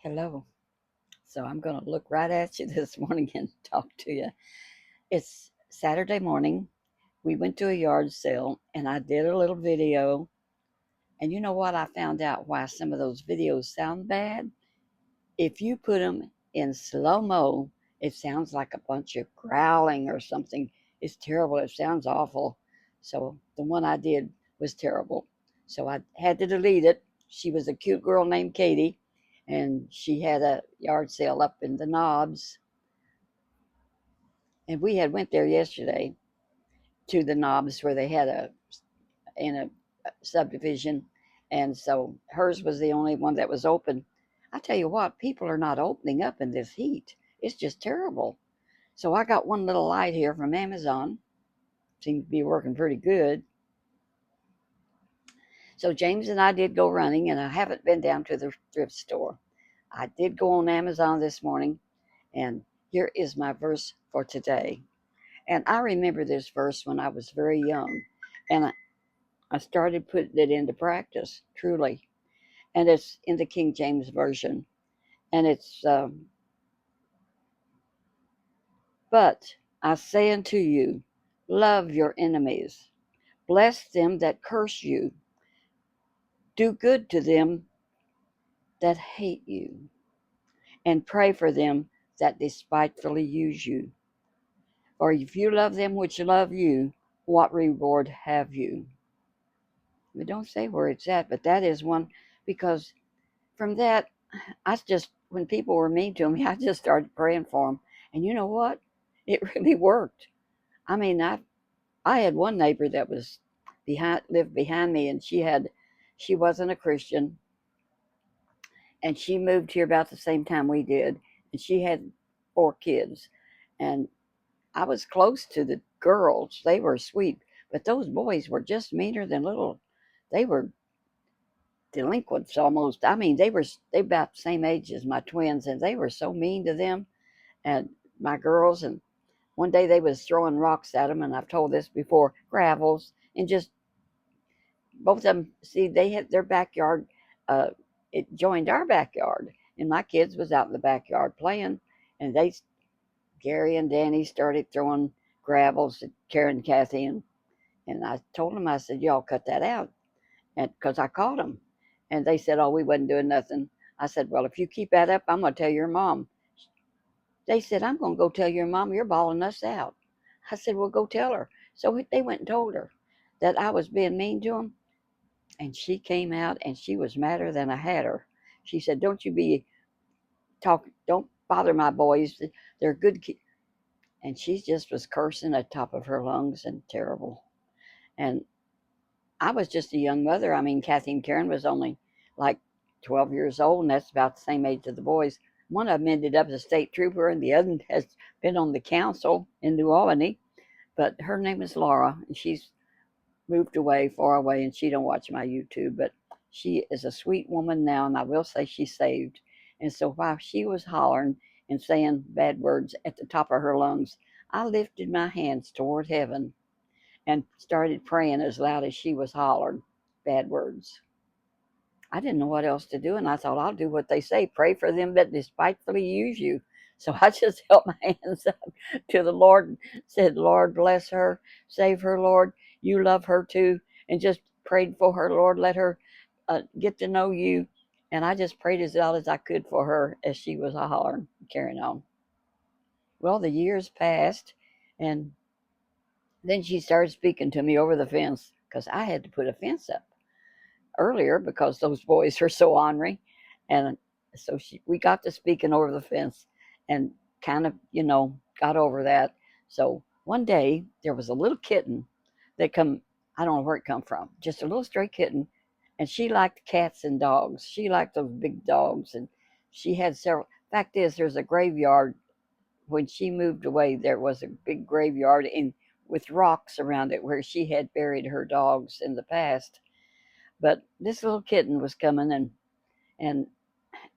Hello. So I'm going to look right at you this morning and talk to you. It's Saturday morning. We went to a yard sale and I did a little video. And you know what? I found out why some of those videos sound bad. If you put them in slow mo, it sounds like a bunch of growling or something. It's terrible. It sounds awful. So the one I did was terrible. So I had to delete it. She was a cute girl named Katie, and she had a yard sale up in the Knobs, and we had went there yesterday to the Knobs where they had a in a subdivision, and so hers was the only one that was open. I tell you what, people are not opening up in this heat. It's just terrible. So I got one little light here from Amazon. Seems to be working pretty good. So James and I did go running, and I haven't been down to the thrift store. I did go on Amazon this morning, and here is my verse for today. And I remember this verse when I was very young, and I started putting it into practice, truly. And it's in the King James Version. And it's, but I say unto you, love your enemies, bless them that curse you, do good to them that hate you, and pray for them that despitefully use you. For if you love them which love you, what reward have you? We don't say where it's at, but that is one, because from that, I just, when people were mean to me, I just started praying for them. And you know what? It really worked. I mean, I had one neighbor that was lived behind me, and she wasn't a Christian, and she moved here about the same time we did, and she had 4 kids, and I was close to the girls. They were sweet, but those boys were just meaner than little. They were delinquents almost. I mean, they about the same age as my twins, and they were so mean to them and my girls. And one day they was throwing rocks at them, and I've told this before, gravels, and just both of them. See, they had their backyard. Uh, it joined our backyard, and my kids was out in the backyard playing, and Gary and Danny started throwing gravels at Karen and Kathy, and I told them, I said, y'all cut that out, and because I caught them, and they said, oh, we wasn't doing nothing. I said, well, if you keep that up, I'm gonna tell your mom. They said, I'm gonna go tell your mom you're bawling us out. I said, well, go tell her. So they went and told her that I was being mean to them, and she came out and she was madder than a hatter. She said, don't you be don't bother my boys. They're good kids. And she just was cursing at the top of her lungs and terrible. And I was just a young mother. I mean, Kathy and Karen was only like 12 years old, and that's about the same age of the boys. One of them ended up as a state trooper, and the other has been on the council in New Albany. But her name is Laura, and she's moved away, far away, and she don't watch my YouTube. But she is a sweet woman now, and I will say she's saved. And so while she was hollering and saying bad words at the top of her lungs, I lifted my hands toward heaven and started praying as loud as she was hollering bad words. I didn't know what else to do, and I thought, I'll do what they say, pray for them that despitefully use you. So I just held my hands up to the Lord and said, Lord, bless her, save her, Lord. You love her too. And just prayed for her, Lord, let her get to know you. And I just prayed as loud as I could for her as she was hollering, carrying on. Well, the years passed, and then she started speaking to me over the fence because I had to put a fence up earlier because those boys are so ornery. And so we got to speaking over the fence and kind of, got over that. So one day there was a little kitten that come, I don't know where it come from, just a little stray kitten. And she liked cats and dogs. She liked those big dogs. And she had several. Fact is, there's a graveyard. When she moved away, there was a big graveyard with rocks around it where she had buried her dogs in the past. But this little kitten was coming, and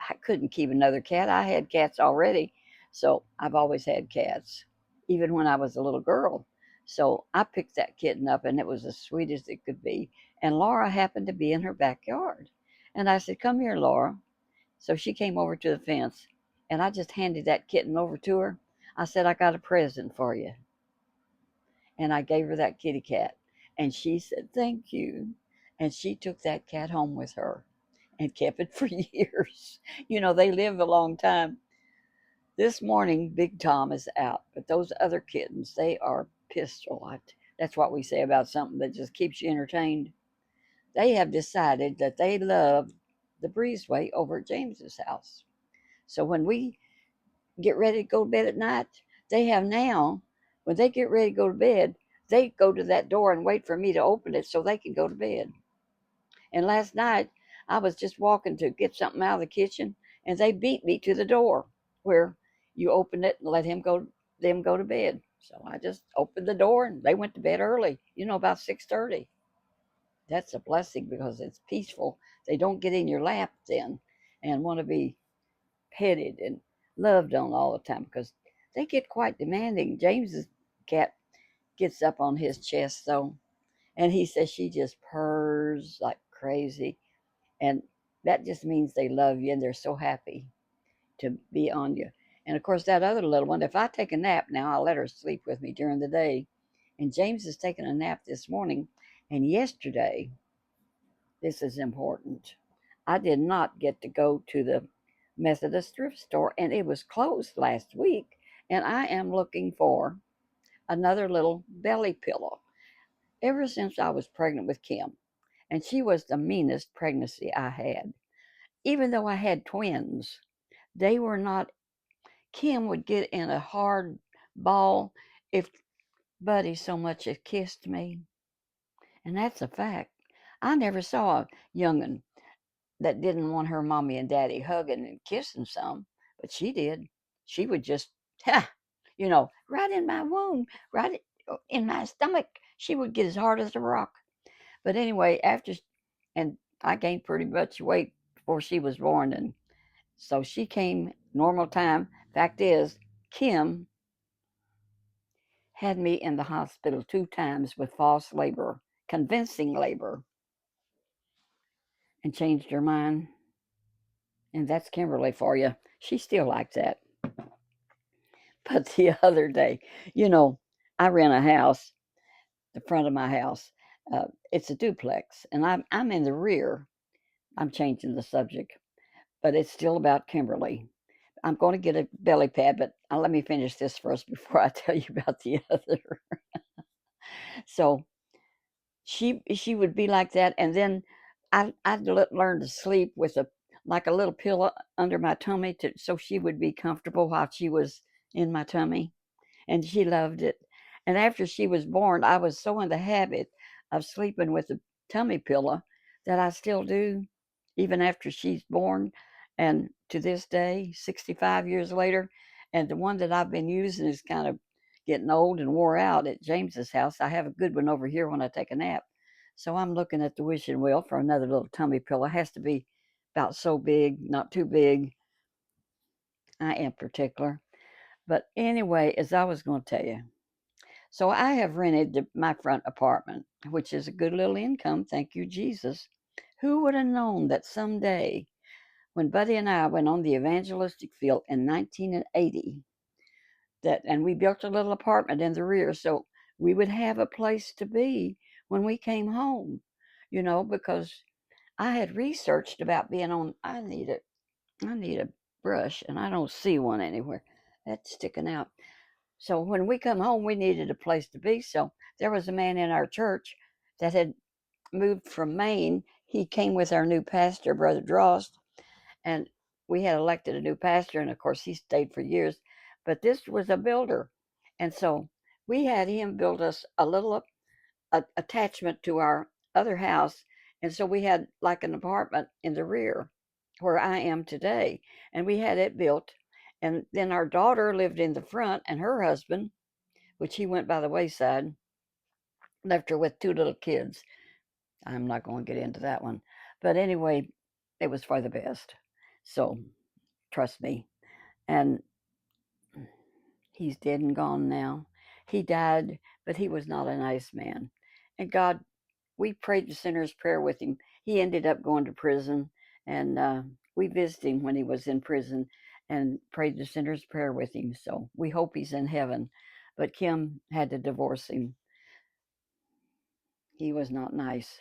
I couldn't keep another cat. I had cats already, so I've always had cats, even when I was a little girl. So I picked that kitten up, and it was as sweet as it could be. And Laura happened to be in her backyard, and I said, "Come here, Laura." So she came over to the fence, and I just handed that kitten over to her. I said, I got a present for you. And I gave her that kitty cat. And she said, thank you. And she took that cat home with her and kept it for years. They live a long time. This morning, Big Tom is out, but those other kittens, they are pistol. That's what we say about something that just keeps you entertained. They have decided that they love the breezeway over at James's house. So when we get ready to go to bed at night, they have now, when they get ready to go to bed, they go to that door and wait for me to open it so they can go to bed. And last night, I was just walking to get something out of the kitchen, and they beat me to the door where you open it and let them go to bed. So I just opened the door, and they went to bed early. About 6:30. That's a blessing because it's peaceful. They don't get in your lap then and want to be petted and loved on all the time because they get quite demanding. James's cat gets up on his chest though, and he says she just purrs like crazy, and that just means they love you and they're so happy to be on you. And of course, that other little one, if I take a nap now, I'll let her sleep with me during the day. And James is taking a nap this morning, and yesterday, this is important. I did not get to go to the Methodist thrift store, and it was closed last week. And I am looking for another little belly pillow ever since I was pregnant with Kim. And she was the meanest pregnancy I had. Even though I had twins, they were not. Kim would get in a hard ball if Buddy so much as kissed me. And that's a fact. I never saw a young'un that didn't want her mommy and daddy hugging and kissing some, but she did. She would just, ha, right in my womb, right in my stomach. She would get as hard as a rock. But anyway, and I gained pretty much weight before she was born, and so she came normal time. Fact is, Kim had me in the hospital 2 times with false labor, convincing labor, and changed her mind. And that's Kimberly for you. She still likes that. But the other day, you know, I rent a house, the front of my house. It's a duplex, and I'm in the rear. I'm changing the subject, but it's still about Kimberly. I'm going to get a belly pad, but let me finish this first before I tell you about the other. So she would be like that, and then I'd learn to sleep with a little pillow under my tummy so she would be comfortable while she was in my tummy, and she loved it. And after she was born, I was so in the habit of sleeping with a tummy pillow that I still do, even after she's born, and to this day, 65 years later. And the one that I've been using is kind of getting old and wore out at James's house. I have a good one over here when I take a nap. So I'm looking at the wishing well for another little tummy pillow. It has to be about so big, not too big. I am particular. But anyway, as I was going to tell you, so I have rented my front apartment, which is a good little income, thank you, Jesus. Who would have known that someday, when Buddy and I went on the evangelistic field in 1980, and we built a little apartment in the rear so we would have a place to be when we came home, because I had researched about being on. I need a brush, and I don't see one anywhere. That's sticking out. So when we come home, we needed a place to be. So there was a man in our church that had moved from Maine. He came with our new pastor, Brother Drost, and we had elected a new pastor, and of course he stayed for years. But this was a builder, and so we had him build us a little attachment to our other house, and so we had like an apartment in the rear where I am today, and we had it built. And then our daughter lived in the front, and her husband, which he went by the wayside, left her with 2 little kids. I'm not going to get into that one. But anyway, it was for the best. So trust me. And he's dead and gone now. He died, but he was not a nice man. And God, we prayed the sinner's prayer with him. He ended up going to prison, and we visited him when he was in prison and prayed the sinner's prayer with him. So we hope he's in heaven. But Kim had to divorce him. He was not nice.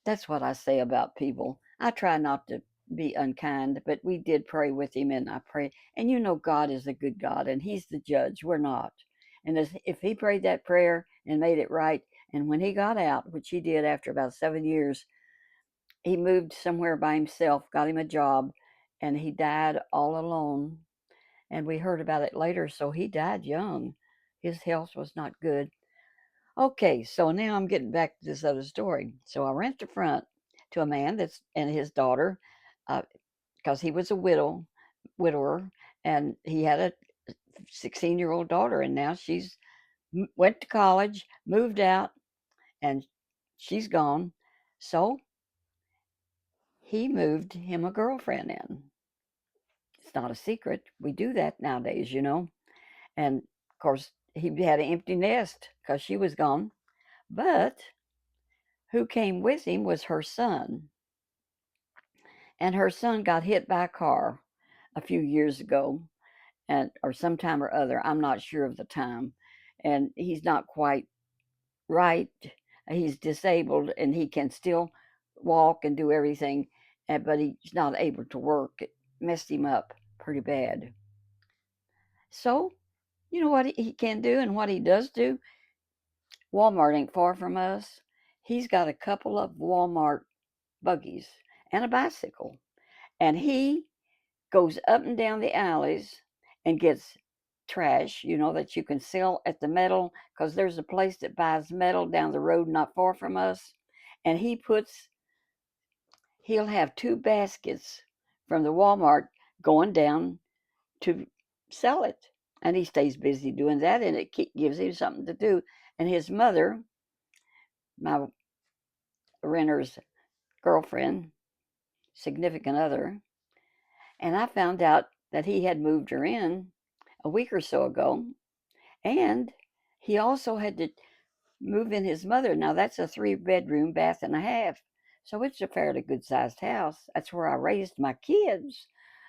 That's what I say about people. I try not to be unkind, but we did pray with him, and I pray. And you know, God is a good God, and He's the judge. We're not. And if He prayed that prayer and made it right, and when he got out, which he did after about 7 years, he moved somewhere by himself, got him a job, and he died all alone. And we heard about it later, so he died young. His health was not good. Okay, so now I'm getting back to this other story. So I rent the front to a man that's and his daughter, because he was a widower, and he had a 16-year-old daughter, and now she's went to college, moved out, and she's gone. So he moved him a girlfriend in. It's not a secret. We do that nowadays, you know. And of course, he had an empty nest because she was gone. But who came with him was her son. And her son got hit by a car a few years ago, and or sometime or other. I'm not sure of the time. And he's not quite right. He's disabled and he can still walk and do everything, but he's not able to work. It messed him up pretty bad. So, you know what he can do and what he does do? Walmart ain't far from us. He's got a couple of Walmart buggies and a bicycle. And he goes up and down the alleys and gets trash, you know, that you can sell at the metal, because there's a place that buys metal down the road not far from us. And he'll have two baskets from the Walmart going down to sell it. And he stays busy doing that, and it gives him something to do. And his mother, my renter's girlfriend, significant other, and I found out that he had moved her in a week or so ago, and he also had to move in his mother. Now that's a 3 bedroom, bath and a half. So it's a fairly good sized house. That's where I raised my kids.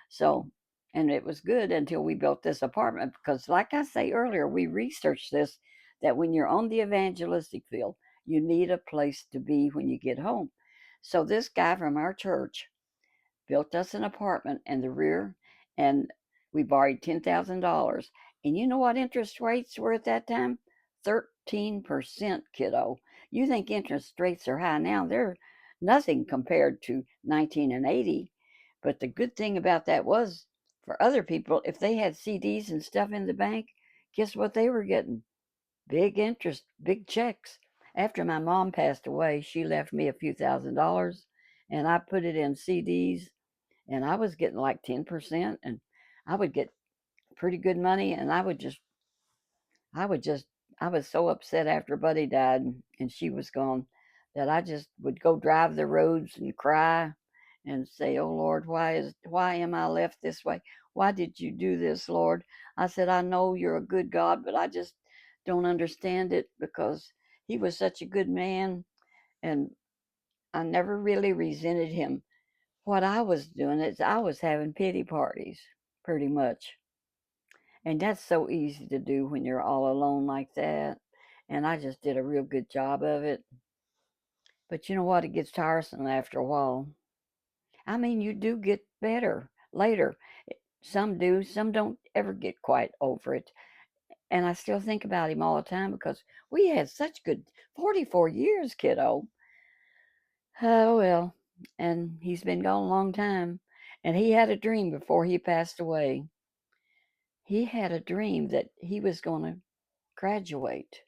So, and it was good until we built this apartment because, like I say earlier, we researched this that when you're on the evangelistic field, you need a place to be when you get home. So this guy from our church built us an apartment in the rear, and we borrowed $10,000. And you know what interest rates were at that time? 13%, kiddo. You think interest rates are high now? They're nothing compared to 1980. But the good thing about that was, for other people, if they had CDs and stuff in the bank, guess what they were getting? Big interest, big checks. After my mom passed away, she left me a few $1,000s, and I put it in CDs, and I was getting like 10%, and I would get pretty good money, and I would just, I was so upset after Buddy died and she was gone that I just would go drive the roads and cry and say, "Oh Lord, why am I left this way? Why did you do this, Lord?" I said, "I know you're a good God, but I just don't understand it because he was such a good man, and I never really resented him. What I was doing is I was having pity parties, pretty much. And that's so easy to do when you're all alone like that. And I just did a real good job of it. But you know what? It gets tiresome after a while. I mean, you do get better later. Some do, some don't ever get quite over it. And I still think about him all the time because we had such good 44 years, kiddo. Oh, well. And he's been gone a long time. And he had a dream before he passed away. He had a dream that he was going to graduate.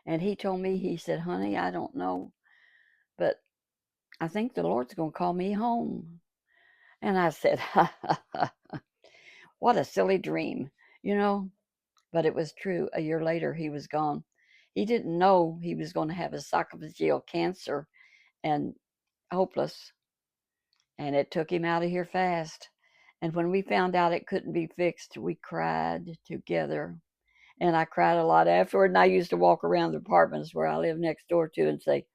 And he told me, he said, "Honey, I don't know, but I think the Lord's going to call me home." And I said, "What a silly dream, you know?" But it was true. A year later, he was gone. He didn't know he was going to have esophageal cancer and hopeless. And it took him out of here fast. And when we found out it couldn't be fixed, we cried together. And I cried a lot afterward. And I used to walk around the apartments where I live next door to and say,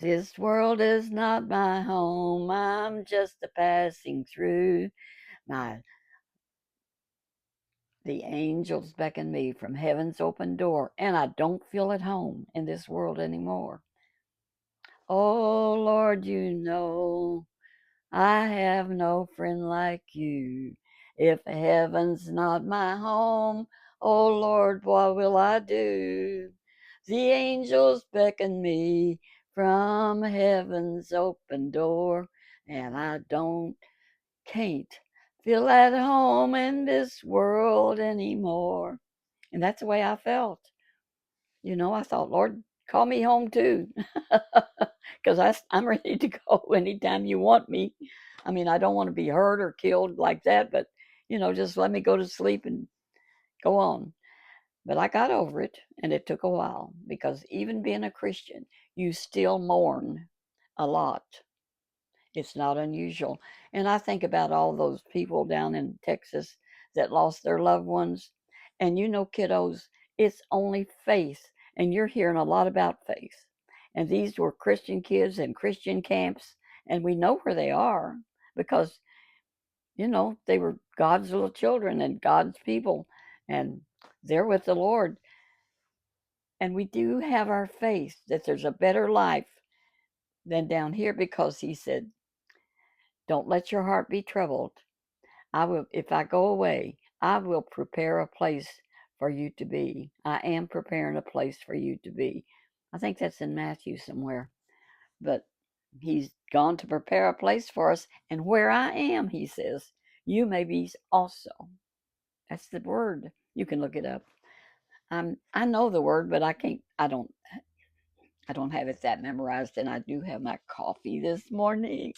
This world is not my home. I'm just a passing through. My The angels beckon me from heaven's open door, and I don't feel at home in this world anymore. Oh Lord, you know I have no friend like you. If heaven's not my home, oh Lord, what will I do? The angels beckon me from heaven's open door, and I don't, can't feel at home in this world anymore. And that's the way I felt. I thought, Lord, call me home too, because I'm ready to go anytime you want me. I mean, I don't want to be hurt or killed like that, but, just let me go to sleep and go on. But I got over it, and it took a while because even being a Christian, you still mourn a lot. It's not unusual. And I think about all those people down in Texas that lost their loved ones. And kiddos, it's only faith. And you're hearing a lot about faith. And these were Christian kids in Christian camps. And we know where they are because, they were God's little children and God's people. And they're with the Lord. And we do have our faith that there's a better life than down here because He said, don't let your heart be troubled. I will, if I go away, I will prepare a place for you to be. I am preparing a place for you to be. I think that's in Matthew somewhere. But He's gone to prepare a place for us. And where I am, He says, you may be also. That's the word. You can look it up. I know the word, but I don't have it that memorized, and I do have my coffee this morning.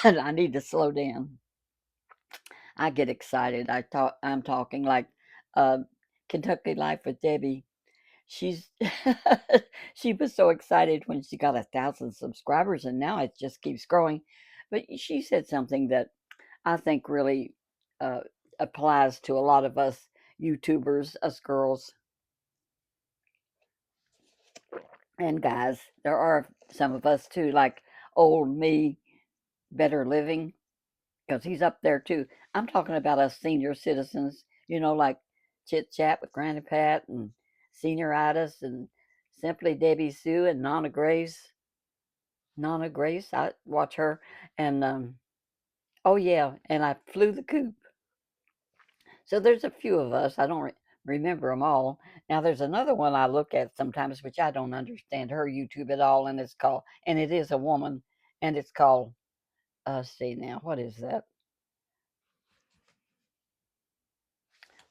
And I need to slow down. I get excited. I'm talking like uh, Kentucky Life with Debbie. She's she was so excited when she got 1,000 subscribers, and now it just keeps growing. But she said something that I think really uh, applies to a lot of us YouTubers, us girls and guys. There are some of us too, like old me, better living, because he's up there too. I'm talking about us senior citizens, like Chit Chat with Granny Pat and Senioritis and Simply Debbie Sue and Nana Grace. Nana Grace, I watch her. And oh, yeah, and I flew the coop. So there's a few of us. I don't remember them all. Now, there's another one I look at sometimes, which I don't understand her YouTube at all. And it is a woman, and it's called, see now, what is that?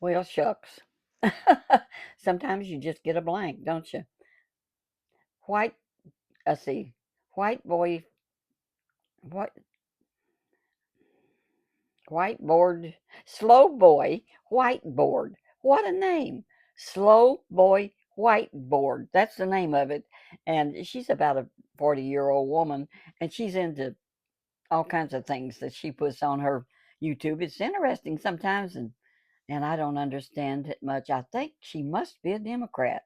Well, shucks. Sometimes you just get a blank, don't you? White, see, white boy, what, whiteboard, slow boy, whiteboard. What a name. Slow boy, whiteboard. That's the name of it. And she's about a 40-year-old woman, and she's into all kinds of things that she puts on her YouTube. It's interesting sometimes, and I don't understand it much. I think she must be a Democrat.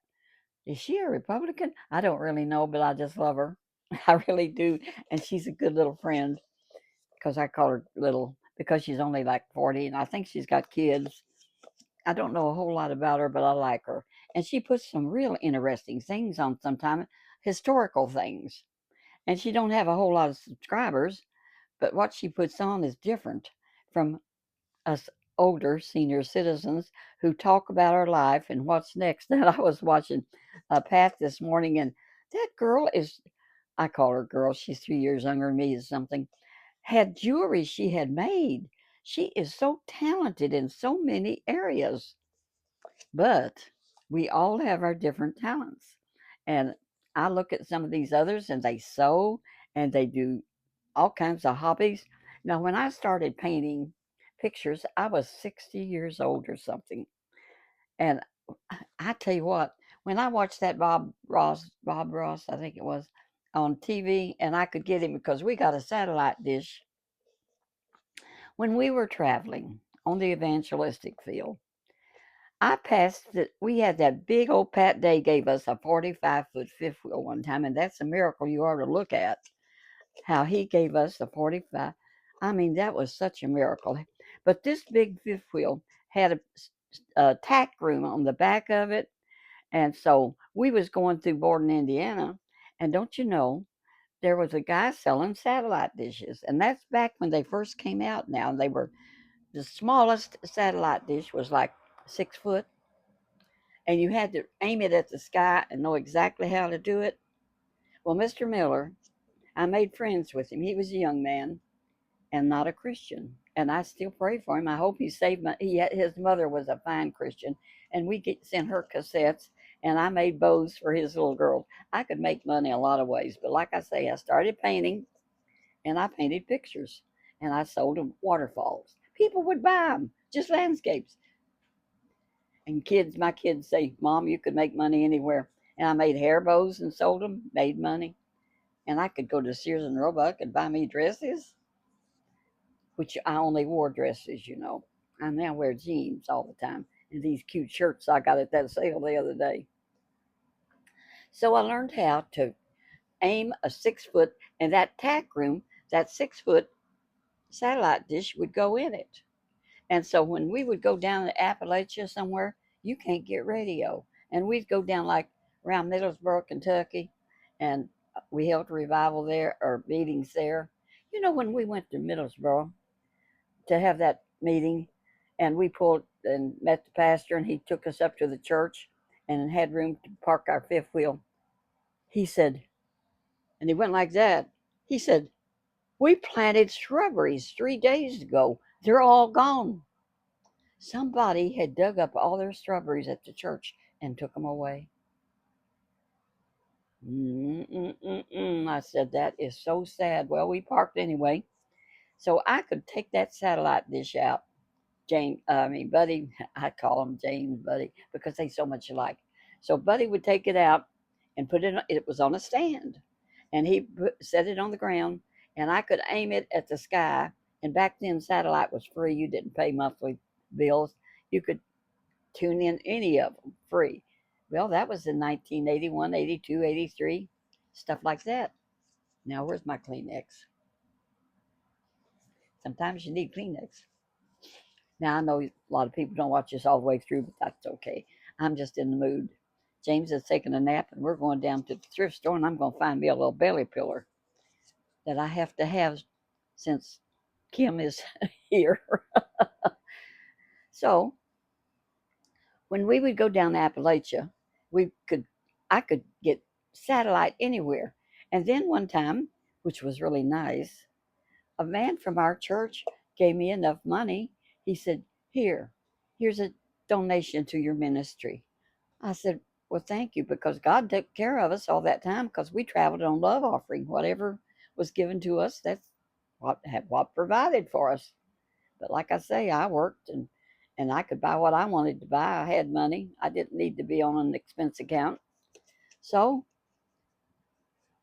Is she a Republican? I don't really know, but I just love her. I really do. And she's a good little friend because I call her little because she's only like 40 and I think she's got kids. I don't know a whole lot about her, but I like her. And she puts some real interesting things on sometimes, historical things. And she don't have a whole lot of subscribers, but what she puts on is different from us older senior citizens who talk about our life and what's next. And I was watching Pat this morning, and that girl is, I call her girl, she's 3 years younger than me or something, had jewelry she had made. She is so talented in so many areas, but we all have our different talents. And I look at some of these others and they sew and they do all kinds of hobbies. Now, when I started painting pictures, I was 60 years old or something. And I tell you what, when I watched that Bob Ross, I think it was, on TV, and I could get him because we got a satellite dish when we were traveling on the evangelistic field. I passed it. We had that big old Pat Day gave us a 45-foot fifth wheel one time, and that's a miracle you ought to look at. How he gave us the 45. I mean, that was such a miracle. But this big fifth wheel had a tack room on the back of it, and so we was going through Borden, Indiana, and don't you know, there was a guy selling satellite dishes, and that's back when they first came out. Now they were the smallest satellite dish was like 6 foot, and you had to aim it at the sky and know exactly how to do it. Well, Mr. Miller, I made friends with him. He was a young man and not a Christian, and I still pray for him. I hope he saved my. His mother was a fine Christian, and we sent her cassettes, and I made bows for his little girl. I could make money a lot of ways, but like I say, I started painting, and I painted pictures, and I sold them waterfalls. People would buy them, just landscapes. And my kids say, "Mom, you could make money anywhere." And I made hair bows and sold them, made money. And I could go to Sears and Roebuck and buy me dresses, which I only wore dresses, you know. I now wear jeans all the time and these cute shirts I got at that sale the other day. So I learned how to aim a 6 foot, and that tack room, that 6 foot satellite dish would go in it. And so when we would go down to Appalachia somewhere, you can't get radio. And we'd go down like around Middlesboro, Kentucky, and we held a revival there or meetings there. You know, when we went to Middlesboro to have that meeting, and we pulled and met the pastor, and he took us up to the church and had room to park our fifth wheel. He said, and he went like that. He said, "We planted strawberries 3 days ago. They're all gone." Somebody had dug up all their strawberries at the church and took them away. I said, "That is so sad." Well, we parked anyway, so I could take that satellite dish out. Buddy, I call him James, Buddy, because they so much alike. So Buddy would take it out and put it. It was on a stand, and set it on the ground, and I could aim it at the sky. And back then, satellite was free. You didn't pay monthly bills. You could tune in any of them free. Well, that was in 1981, 82, 83, stuff like that. Now, where's my Kleenex? Sometimes you need Kleenex. Now, I know a lot of people don't watch this all the way through, but that's okay. I'm just in the mood. James is taking a nap, and we're going down to the thrift store, and I'm going to find me a little belly pillar that I have to have since Kim is here. So, when we would go down to Appalachia, we could I could get satellite anywhere. And then one time, which was really nice, a man from our church gave me enough money. He said, here's a donation to your ministry." I said, "Well, thank you, because God took care of us all that time because we traveled on love offering. Whatever was given to us, that's what provided for us." But like I say, I worked, and I could buy what I wanted to buy. I had money. I didn't need to be on an expense account. So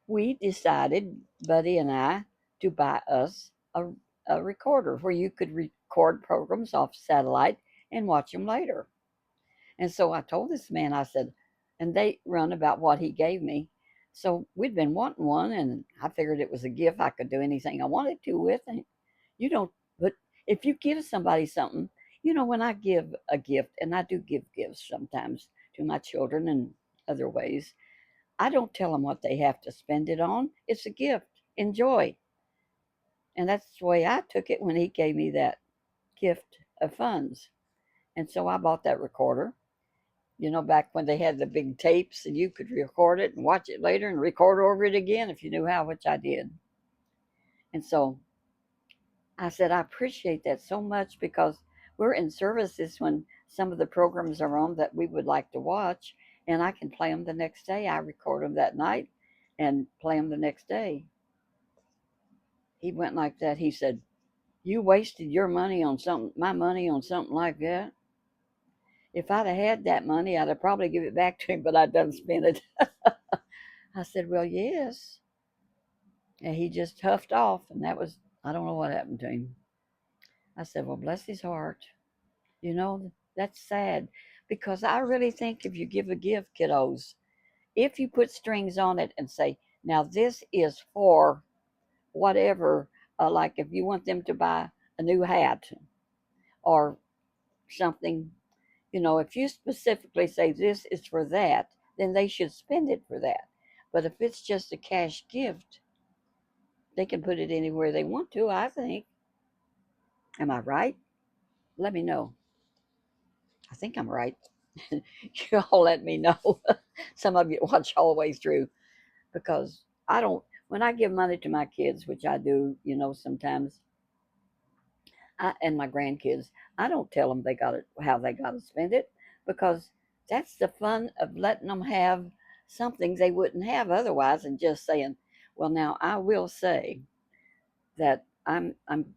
we decided, Buddy and I, to buy us a recorder where you could record programs off satellite and watch them later. And so I told this man, I said, and they run about what he gave me. So we'd been wanting one, and I figured it was a gift I could do anything I wanted to with. And you don't, but if you give somebody something, when I give a gift, and I do give gifts sometimes to my children and other ways, I don't tell them what they have to spend it on. It's a gift. Enjoy. And that's the way I took it when he gave me that gift of funds. And so I bought that recorder. Back when they had the big tapes and you could record it and watch it later and record over it again if you knew how, which I did. And so I said, I appreciate that so much because we're in services when some of the programs are on that we would like to watch, and I can play them the next day. I record them that night and play them the next day. He went like that. He said, "You wasted my money on something like that." If I'd have had that money, I'd have probably give it back to him, but I done spent it. I said, "Well, yes." And he just huffed off, and I don't know what happened to him. I said, "Well, bless his heart." That's sad Because I really think if you give a gift, kiddos, if you put strings on it and say, now this is for whatever, like if you want them to buy a new hat or something, if you specifically say this is for that, then they should spend it for that. But if it's just a cash gift, they can put it anywhere they want to, I think. Am I right? Let me know. I think I'm right. You all let me know. Some of you watch all the way through because I don't, when I give money to my kids, which I do, sometimes, and my grandkids, I don't tell them they got it, how they got to spend it because that's the fun of letting them have something they wouldn't have otherwise and just saying, well, now I will say that I'm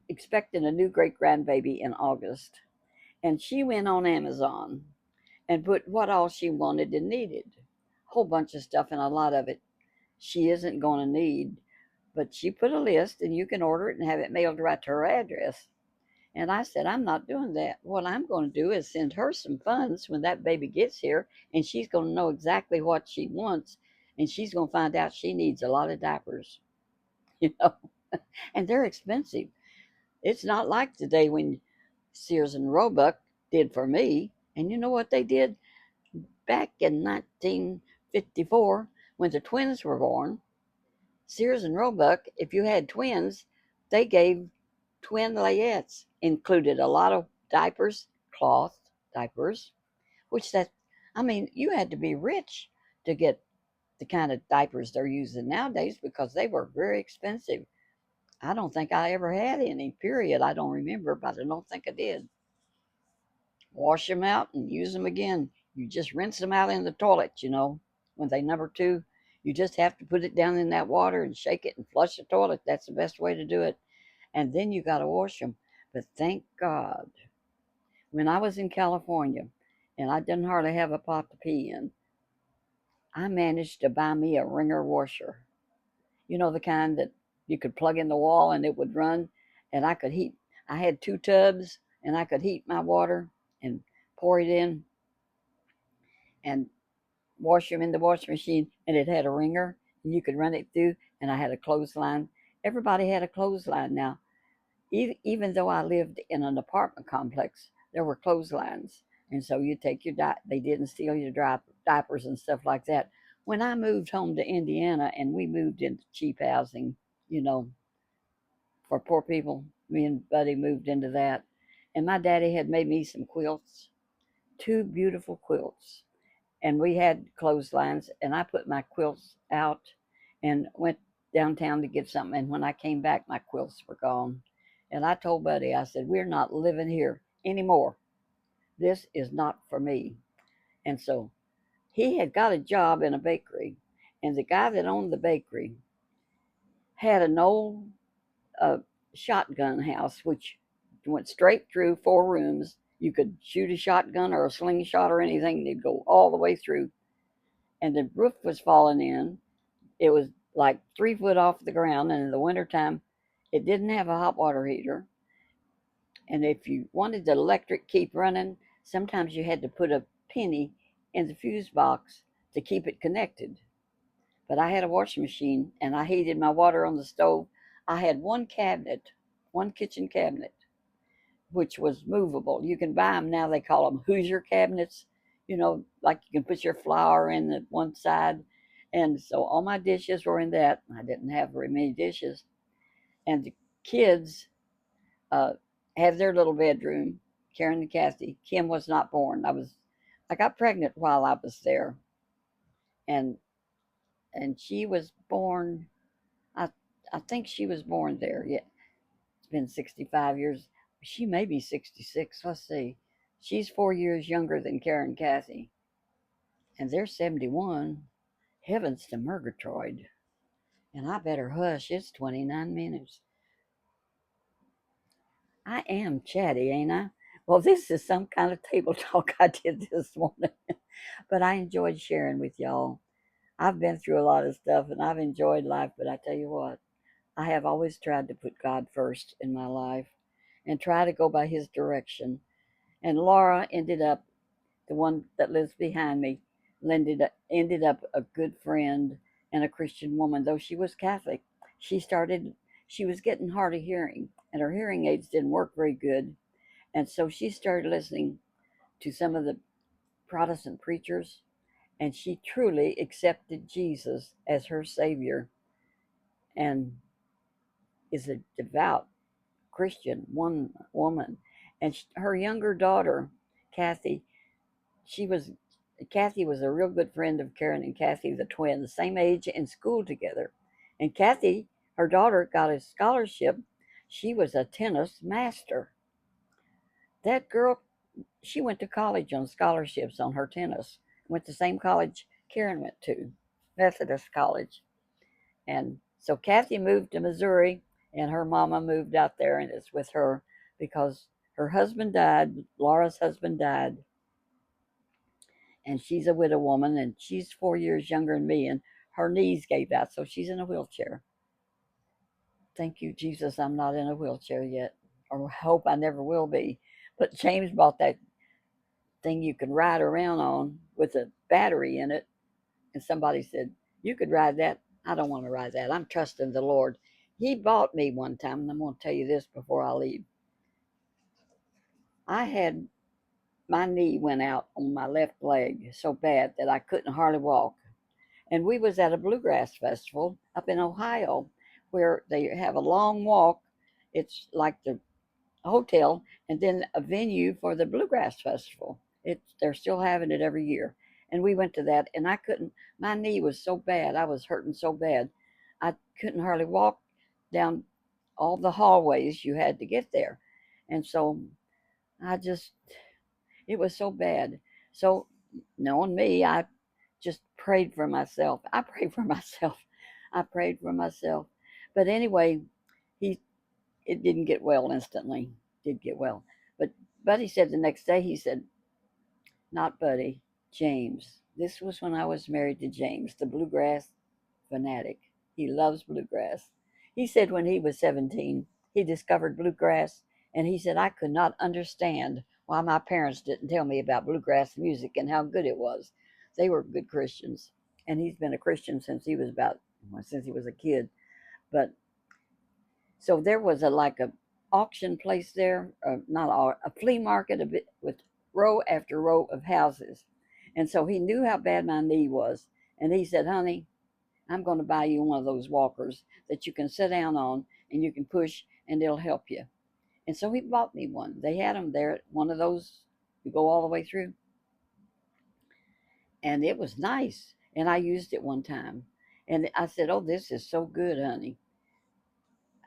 expecting a new great grandbaby in August. And she went on Amazon and put what all she wanted and needed. A whole bunch of stuff, and a lot of it she isn't going to need. But she put a list, and you can order it and have it mailed right to her address. And I said, I'm not doing that. What I'm going to do is send her some funds when that baby gets here, and she's going to know exactly what she wants, and she's going to find out she needs a lot of diapers, you know, and they're expensive. It's not like the day when Sears and Roebuck did for me. And you know what they did? Back in 1954, when the twins were born, Sears and Roebuck, if you had twins, they gave twin layettes, included a lot of diapers, cloth diapers, which that, I mean, you had to be rich to get the kind of diapers they're using nowadays because they were very expensive. I don't think I ever had any, period. I don't remember, but I don't think I did. Wash them out and use them again. You just rinse them out in the toilet, when they number two. You just have to put it down in that water and shake it and flush the toilet. That's the best way to do it. And then you got to wash them. But thank God, when I was in California and I didn't hardly have a pot to pee in, I managed to buy me a wringer washer. The kind that you could plug in the wall and it would run. And I could heat, I had two tubs and I could heat my water and pour it in and wash them in the washing machine, and it had a wringer, and you could run it through. And I had a clothesline. Everybody had a clothesline now. Even though I lived in an apartment complex, there were clotheslines, and so you take your they didn't steal your diapers and stuff like that. When I moved home to Indiana, and we moved into cheap housing, you know, for poor people, me and Buddy moved into that, and my daddy had made me some quilts, two beautiful quilts, and we had clotheslines, and I put my quilts out and went downtown to get something, and when I came back my quilts were gone. And I told Buddy, I said, we're not living here anymore. This is not for me. And so he had got a job in a bakery, and the guy that owned the bakery had an old uh, shotgun house which went straight through 4 rooms. You could shoot a shotgun or a slingshot or anything, they'd go all the way through, and the roof was falling in. It was like 3 foot off the ground, and in the wintertime, it didn't have a hot water heater. And if you wanted the electric keep running, sometimes you had to put a penny in the fuse box to keep it connected. But I had a washing machine, and I heated my water on the stove. I had one cabinet, one kitchen cabinet, which was movable. You can buy them now. They call them Hoosier cabinets. Like you can put your flour in the one side. And so all my dishes were in that. I didn't have very many dishes. And the kids uh, have their little bedroom. Karen and Kathy. Kim was not born. I got pregnant while I was there, and she was born. I I think she was born there. Yeah, it's been 65 years. She may be 66. Let's see. She's 4 years younger than Karen and Kathy, and they're 71. Heavens to Murgatroyd. And I better hush. It's 29 minutes. I am chatty, ain't I? Well, this is some kind of table talk I did this morning, but I enjoyed sharing with y'all. I've been through a lot of stuff and I've enjoyed life, but I tell you what, I have always tried to put God first in my life and try to go by His direction. And Laura ended up the one that lives behind me, ended up a good friend and a Christian woman, though she was Catholic. She started, she was getting hard of hearing, and her hearing aids didn't work very good. And so she started listening to some of the Protestant preachers, and she truly accepted Jesus as her Savior and is a devout Christian one woman. And her younger daughter, Kathy, she was Kathy was a real good friend of Karen and Kathy, the twins, the same age in school together. And Kathy, her daughter, got a scholarship. She was a tennis master. That girl, she went to college on scholarships on her tennis. Went to the same college Karen went to, Methodist College. And so Kathy moved to Missouri, and her mama moved out there and is with her because her husband died. Laura's husband died, and she's a widow woman, and she's 4 years younger than me, and her knees gave out, so she's in a wheelchair. Thank you, Jesus, I'm not in a wheelchair yet, or hope I never will be. But James bought that thing you can ride around on with a battery in it, and somebody said, "You could ride that." I don't want to ride that. I'm trusting the Lord. He bought me one time, and I'm going to tell you this before I leave. I had my knee went out on my left leg so bad that I couldn't hardly walk. And we was at a bluegrass festival up in Ohio where they have a long walk. It's like the hotel and then a venue for the bluegrass festival. They're still having it every year. And we went to that and I couldn't my knee was so bad. I was hurting so bad. I couldn't hardly walk down all the hallways you had to get there. And so I just it was so bad. So knowing me, I just prayed for myself. I prayed for myself. I prayed for myself. But anyway, he it didn't get well instantly. Did get well. But Buddy said the next day, he said, not Buddy, James. This was when I was married to James, the bluegrass fanatic. He loves bluegrass. He said when he was 17, he discovered bluegrass, and he said, I could not understand why my parents didn't tell me about bluegrass music and how good it was. They were good Christians, and he's been a Christian since he was a kid. But so there was a like a auction place there, not a flea market, a bit with row after row of houses. And so he knew how bad my knee was, and he said, "Honey, I'm going to buy you one of those walkers that you can sit down on and you can push and it'll help you." And so he bought me one. They had them there, one of those you go all the way through. And it was nice. And I used it one time. And I said, "Oh, this is so good, honey."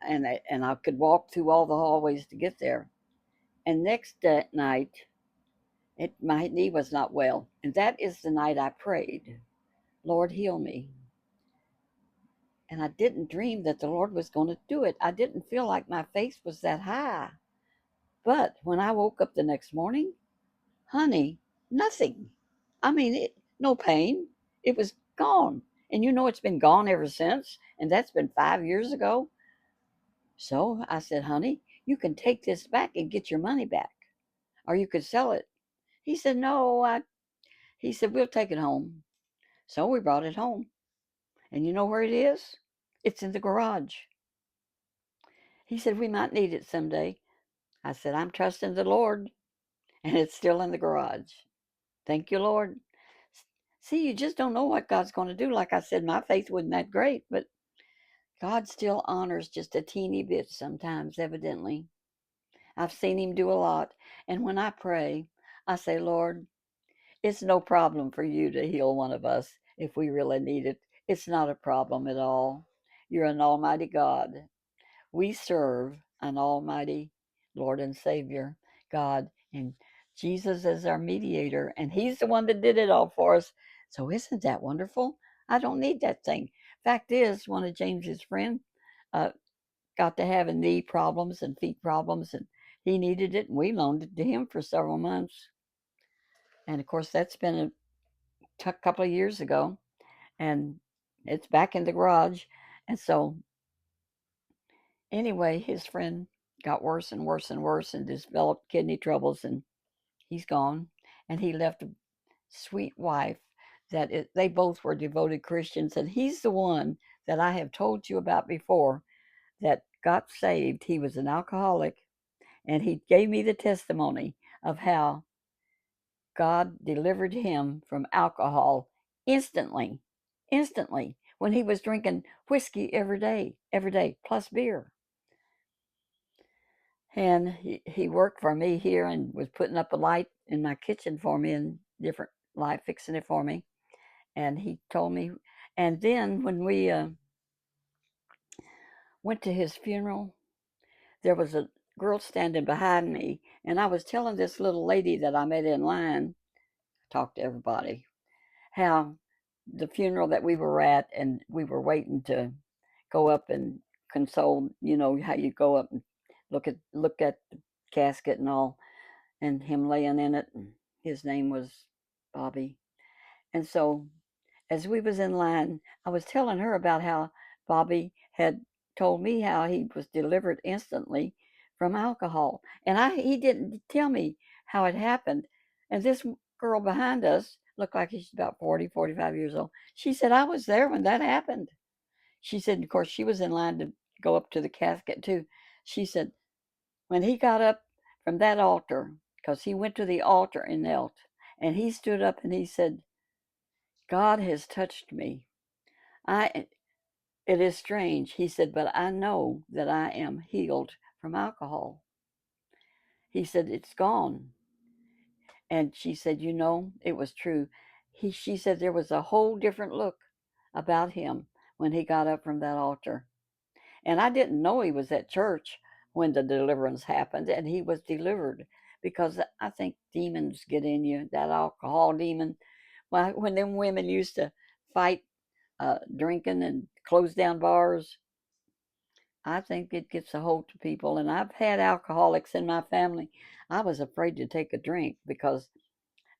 And I could walk through all the hallways to get there. And next night, my knee was not well. And that is the night I prayed, "Lord, heal me." And I didn't dream that the Lord was going to do it. I didn't feel like my faith was that high. But when I woke up the next morning, honey, nothing. I mean, no pain. It was gone. And it's been gone ever since. And that's been 5 years ago. So I said, "Honey, you can take this back and get your money back, or you could sell it." He said, "No." He said, "We'll take it home." So we brought it home. And you know where it is? It's in the garage. He said, "We might need it someday." I said, "I'm trusting the Lord." And it's still in the garage. Thank you, Lord. See, you just don't know what God's going to do. Like I said, my faith wasn't that great, but God still honors just a teeny bit sometimes, evidently. I've seen Him do a lot. And when I pray, I say, "Lord, it's no problem for you to heal one of us if we really need it. It's not a problem at all. You're an almighty God. We serve an almighty Lord and Savior, God, and Jesus is our mediator, and He's the one that did it all for us. So isn't that wonderful? I don't need that thing. Fact is, one of James's friends uh, got to having knee problems and feet problems, and he needed it, and we loaned it to him for several months. And of course, that's been a couple of years ago, and it's back in the garage. And so anyway, his friend got worse and worse and worse and developed kidney troubles, and he's gone. And he left sweet wife they both were devoted Christians, and he's the one that I have told you about before that got saved. He was an alcoholic, and he gave me the testimony of how God delivered him from alcohol instantly, instantly, when he was drinking whiskey every day, plus beer. And he worked for me here and was putting up a light in my kitchen for me and different light, fixing it for me. And he told me, and then when we went to his funeral, there was a girl standing behind me, and I was telling this little lady that I met in line, talked to everybody, how the funeral that we were at, and we were waiting to go up and console. You know how you go up and look at the casket and all, and him laying in it. And his name was Bobby. And so, as we was in line, I was telling her about how Bobby had told me how he was delivered instantly from alcohol, and he didn't tell me how it happened. And this girl behind us looked like she's about 40, 45 years old. She said, I was there when that happened. She said, of course, she was in line to go up to the casket too. She said, when he got up from that altar, because he went to the altar and knelt, and he stood up and he said, God has touched me. I It is strange, he said, but I know that I am healed from alcohol. He said, it's gone. And she said, it was true. She said there was a whole different look about him when he got up from that altar. And I didn't know he was at church when the deliverance happened, and he was delivered because I think demons get in you, that alcohol demon. Well, when them women used to fight drinking and close down bars, I think it gets a hold to people. And I've had alcoholics in my family. I was afraid to take a drink because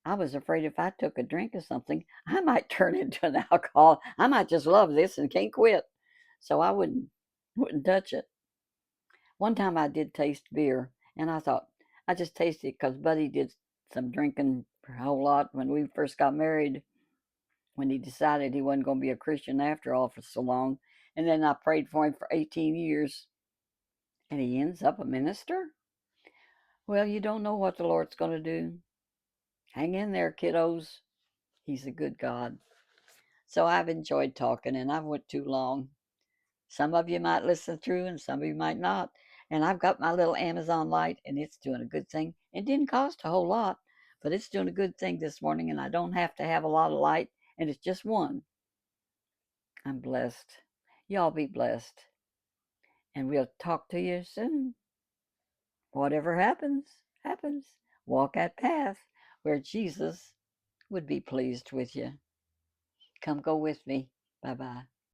I was afraid if I took a drink of something, I might turn into an alcoholic. I might just love this and can't quit. So I wouldn't touch it. One time I did taste beer, and I thought I just tasted it because Buddy did some drinking a whole lot when we first got married. When he decided he wasn't going to be a Christian after all for so long, and then I prayed for him for 18 years, and he ends up a minister. Well, you don't know what the Lord's going to do. Hang in there, kiddos. He's a good God. So I've enjoyed talking, and I've went too long. Some of you might listen through, and some of you might not. And I've got my little Amazon light, and it's doing a good thing. It didn't cost a whole lot, but it's doing a good thing this morning, and I don't have to have a lot of light, and it's just one. I'm blessed. Y'all be blessed. And we'll talk to you soon. Whatever happens, happens. Walk that path where Jesus would be pleased with you. Come go with me. Bye bye.